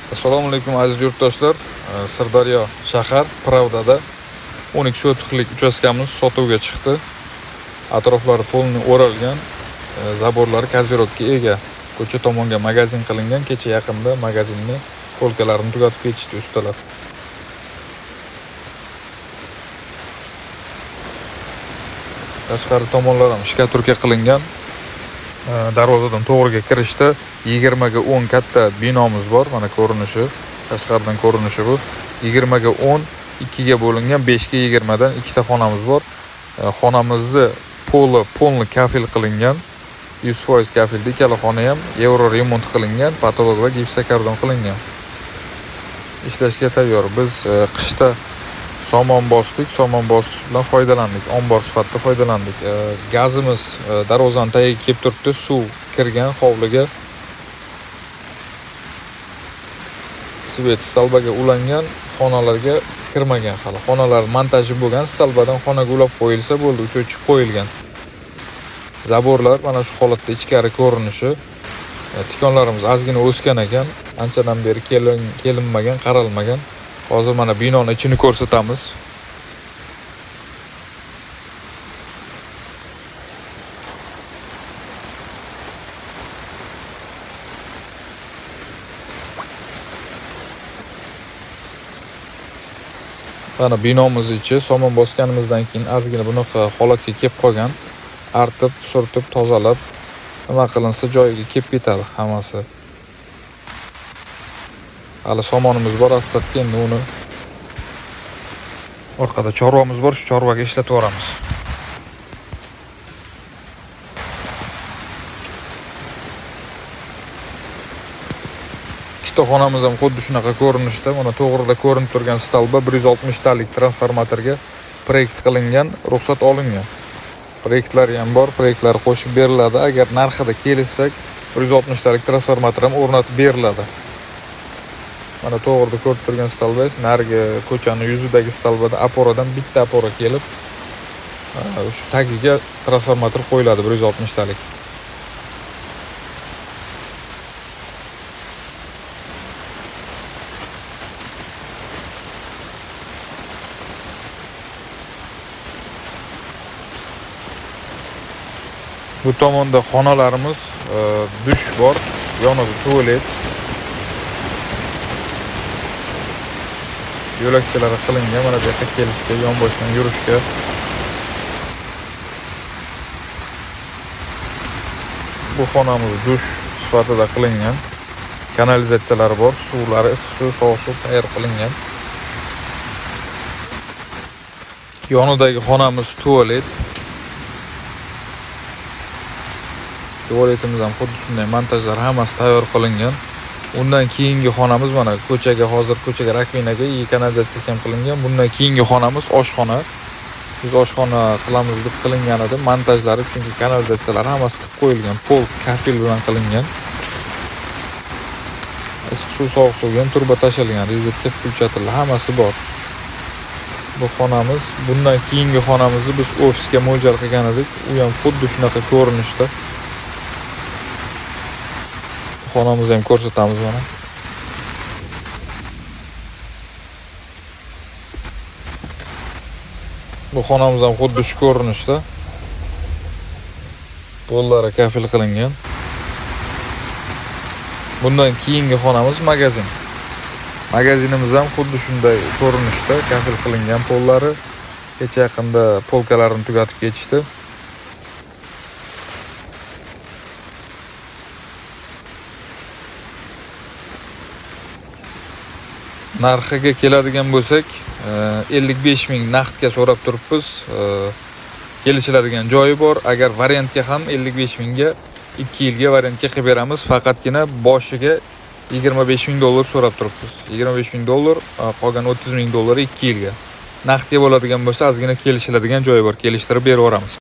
Assalomu alaykum aziz yurtdoshlar. Sirdaryo shahar Pravdada 12 sotiklik uchastkamiz sotuvga chiqdi. Atroflari polni o'ralgan, zaborlari kozirovga ega. Ko'cha tomonga magazin qilingan. Kecha yaqinda magazinni polkalarini tugatib ketishdi ustalar. Tashqari tomonlar ham shikaturka qilingan. Darvozadan to'g'riga kirishda 20 ga 10 katta binomiz bor. Mana ko'rinishi, tashqaridan ko'rinishi bu. 20 ga 10, 2 ga bo'lingan 5 ga 20 dan ikkita xonamiz bor. Xonamizni polni kafil qilingan. 100% kafilda ikkala xona ham euro remont qilingan, patolog va gipsokardon qilingan. Ishlashga tayyor. Biz qishda somon bosdik, somon bosish bilan foydalandik, ombor sifatida foydalandik. Gazimiz darvozaning tagiga kelib turibdi, suv kirgan hovliga. Svet stalbaga ulangan, xonalarga kirmagan hali. Xonalar montaji bo'lgan, stalbadan xonaga ulab qo'yilsa bo'ldi, o'chirib qo'yilgan. Zaborlar mana shu holatda ichkari ko'rinishi. Tikonlarimiz ozgina o'sgan ekan, anchadan beri kelinmagan, qaralmagan. Hozir mana binoning ichini ko'rsatamiz. Mana binomiz ichi somon bosganimizdan keyin ozgina bunaqa holatga kelib qolgan. Artib, surtib, tozalab, nima qilinsa joyiga kelib ketadi hammasi. Hali somonimiz bor, asta-sekin endi uni orqada chorvamiz bor, shu chorvaga ishlatib yoramiz. Ikkita xonamiz ham xuddi shunaqa ko'rinishda. Mana to'g'rida ko'rinib turgan stalba 160 talik transformatorga proyekt qilingan, ruxsat olingan. Proyektlari ham bor, proyektlar qo'shib beriladi. Agar narxida kelishsak, 160 talik transformator ham o'rnatib beriladi. Mana to'g'rida ko'rib turgan stalba, narigi ko'chaning yuzidagi stalbada oporadan bitta apora kelib, shu tagiga transformator qo'yiladi 160 talik. Bu tomonda xonalarimiz, dush bor, yonida tualet. Yo'lakchalari qilingan, mana bu yerga kelishga, yonboshdan yurishga. Bu xonamiz dush sifatida qilingan. Kanalizatsiyalari bor, suvlari, issiq suv, sovuq suv tayyor qilingan. Yonidagi xonamiz tualet. Tualetimiz ham xuddi shunday montajlar hammasi tayyor qilingan. Undan keyingi xonamiz mana ko'chaga rakvinaga kanalizatsiya ham qilingan. Bundan keyingi xonamiz oshxona. Biz oshxona qilamiz deb qilingan edi. Montajlari, chunki kanalizatsiyalar hammasi qilib qo'yilgan, pol kafil bilan qilingan. Issiq suv, sovuq suv ham turba tashalgan, rozetka kulchatildi, hammasi bor. Bu xonamiz. Bundan keyingi xonamizni biz ofisga mo'ljal qilgan edik. U ham xuddi shunaqa ko'rinishda. Xonamizni ham ko'rsatamiz mana. Bu xonamiz ham xuddi shu ko'rinishda. Pollari kafil qilingan. Bundan keyingi xonamiz magazin. Magazinimiz ham xuddi shunday ko'rinishda, kafil qilingan pollari. Kecha yaqinda polkalarini tugatib ketishdi. Narxiga keladigan bo'lsak, 55 ming naqdga so'rab turibmiz. Kelishiladigan joyi bor. Agar variantga ham 55 mingga 2 yilga variantga qilib beramiz. Faqatgina boshiga 25 ming dollar so'rab turibmiz. 25 ming dollar, qolgan 30 ming dollar 2 yilga. Naqdga bo'ladigan bo'lsa, ozgina kelishiladigan joyi bor. Kelishtirib berib yoramiz.